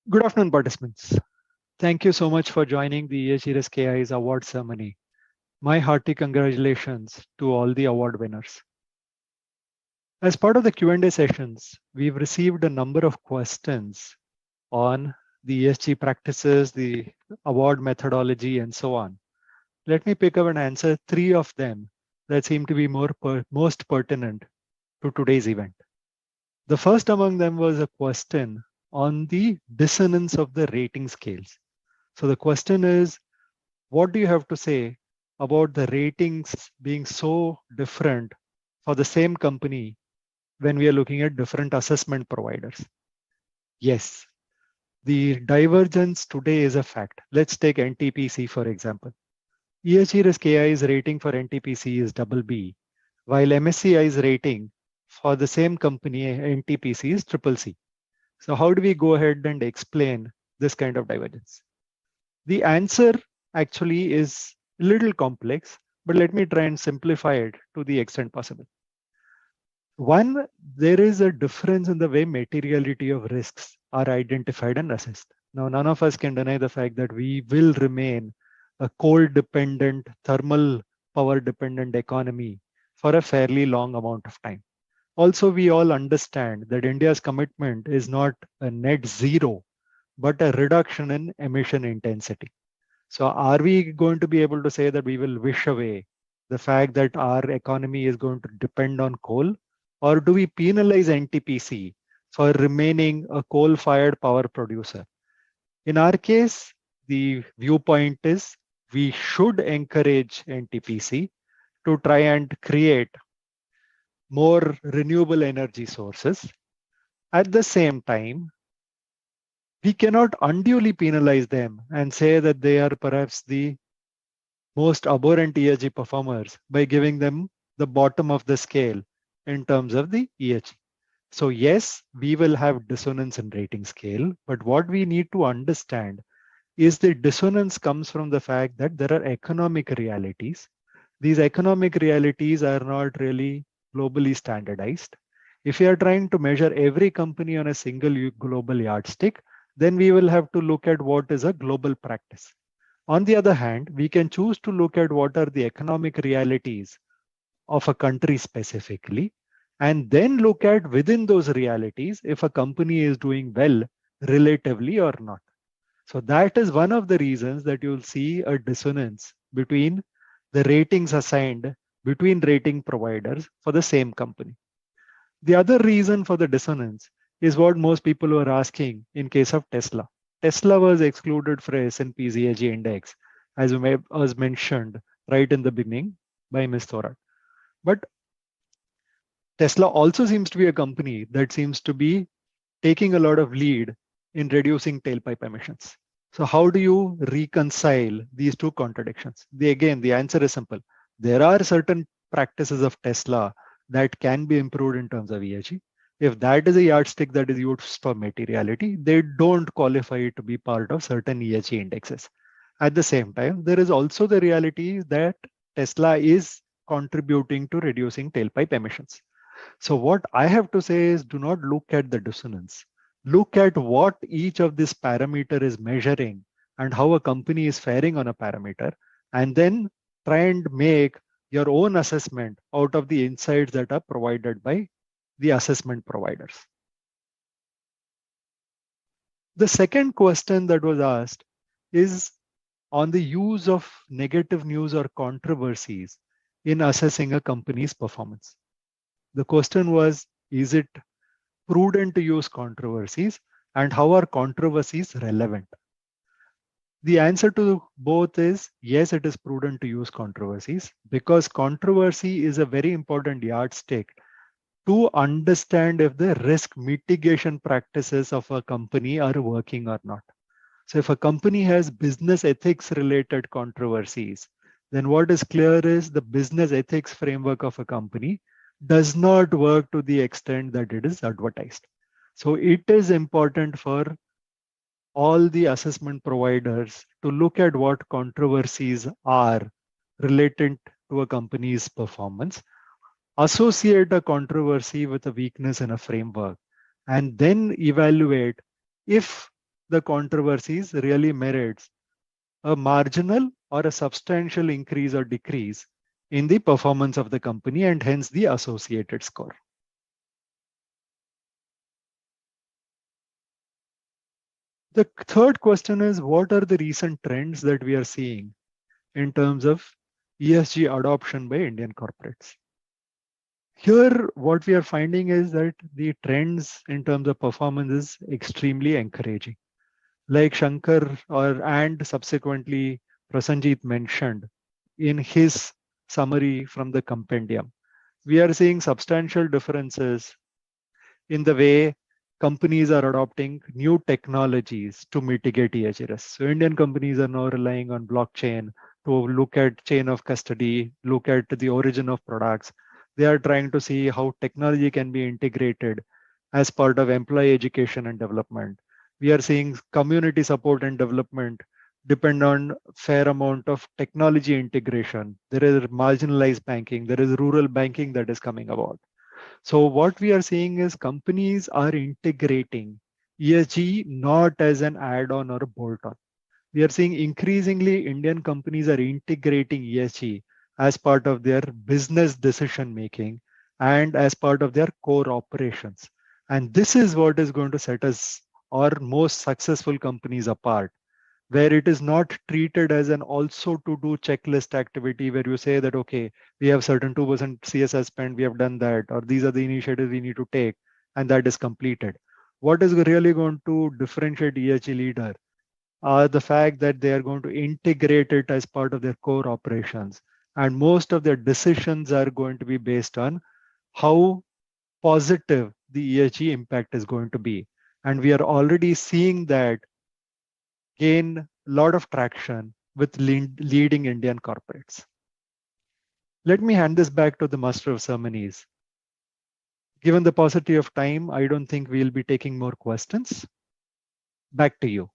Good afternoon, participants. Thank you so much for joining the ESGRisk.ai's award ceremony. My hearty congratulations to all the award winners. As part of the Q&A sessions, we've received a number of questions on the ESG practices, the award methodology, and so on. Let me pick up and answer 3 of them that seem to be most pertinent to today's event. The first among them was a question on the dissonance of the rating scales. So the question is, what do you have to say about the ratings being so different for the same company when we are looking at different assessment providers? Yes, the divergence today is a fact. Let's take NTPC for example. ESGRisk.ai's rating for NTPC is BB, while MSCI's rating for the same company NTPC is CCC. So how do we go ahead and explain this kind of divergence? The answer actually is a little complex, but let me try and simplify it to the extent possible. One, there is a difference in the way materiality of risks are identified and assessed. Now, none of us can deny the fact that we will remain a coal-dependent, thermal power-dependent economy for a fairly long amount of time. Also, we all understand that India's commitment is not a net zero, but a reduction in emission intensity. So are we going to be able to say that we will wish away the fact that our economy is going to depend on coal? Or do we penalize NTPC for remaining a coal-fired power producer? In our case, the viewpoint is we should encourage NTPC to try and create more renewable energy sources. At the same time, we cannot unduly penalize them and say that they are perhaps the most abhorrent ESG performers by giving them the bottom of the scale in terms of the ESG. So yes, we will have dissonance in rating scale, but what we need to understand is the dissonance comes from the fact that there are economic realities. These economic realities are not really globally standardized. If we are trying to measure every company on a single global yardstick, then we will have to look at what is a global practice. On the other hand, we can choose to look at what are the economic realities of a country specifically, and then look at within those realities if a company is doing well relatively or not. So that is one of the reasons that you'll see a dissonance between the ratings assigned between rating providers for the same company. The other reason for the dissonance is what most people were asking in case of Tesla. Tesla was excluded from S&P's ESG index, as was mentioned right in the beginning by Ms. Thorat. But Tesla also seems to be a company that seems to be taking a lot of lead in reducing tailpipe emissions. So how do you reconcile these two contradictions? Again, the answer is simple. There are certain practices of Tesla that can be improved in terms of ESG. If that is a yardstick that is used for materiality, they don't qualify to be part of certain ESG indexes. At the same time, there is also the reality that Tesla is contributing to reducing tailpipe emissions. So what I have to say is, do not look at the dissonance. Look at what each of this parameter is measuring and how a company is faring on a parameter, and then try and make your own assessment out of the insights that are provided by the assessment providers. The second question that was asked is on the use of negative news or controversies in assessing a company's performance. The question was, is it prudent to use controversies, and how are controversies relevant? The answer to both is yes, it is prudent to use controversies, because controversy is a very important yardstick to understand if the risk mitigation practices of a company are working or not. So if a company has business ethics related controversies, then what is clear is the business ethics framework of a company does not work to the extent that it is advertised. So it is important for all the assessment providers to look at what controversies are related to a company's performance, associate a controversy with a weakness in a framework, and then evaluate if the controversies really merits a marginal or a substantial increase or decrease in the performance of the company and hence the associated score. The third question is, what are the recent trends that we are seeing in terms of ESG adoption by Indian corporates? Here, what we are finding is that the trends in terms of performance is extremely encouraging. Like Shankar and subsequently Prasanjit mentioned in his summary from the compendium, we are seeing substantial differences in the way companies are adopting new technologies to mitigate ESG risk. So Indian companies are now relying on blockchain to look at chain of custody, look at the origin of products. They are trying to see how technology can be integrated as part of employee education and development. We are seeing community support and development depend on fair amount of technology integration. There is marginalized banking, there is rural banking that is coming about. So what we are seeing is companies are integrating ESG not as an add-on or a bolt-on. We are seeing increasingly Indian companies are integrating ESG as part of their business decision making and as part of their core operations. And this is what is going to set us or most successful companies apart, where it is not treated as an also to do checklist activity where you say that, okay, we have certain 2% CSR spend, we have done that, or these are the initiatives we need to take, and that is completed. What is really going to differentiate ESG leader are the fact that they are going to integrate it as part of their core operations. And most of their decisions are going to be based on how positive the ESG impact is going to be. And we are already seeing that gain a lot of traction with leading Indian corporates. Let me hand this back to the master of ceremonies. Given the paucity of time, I don't think we'll be taking more questions. Back to you.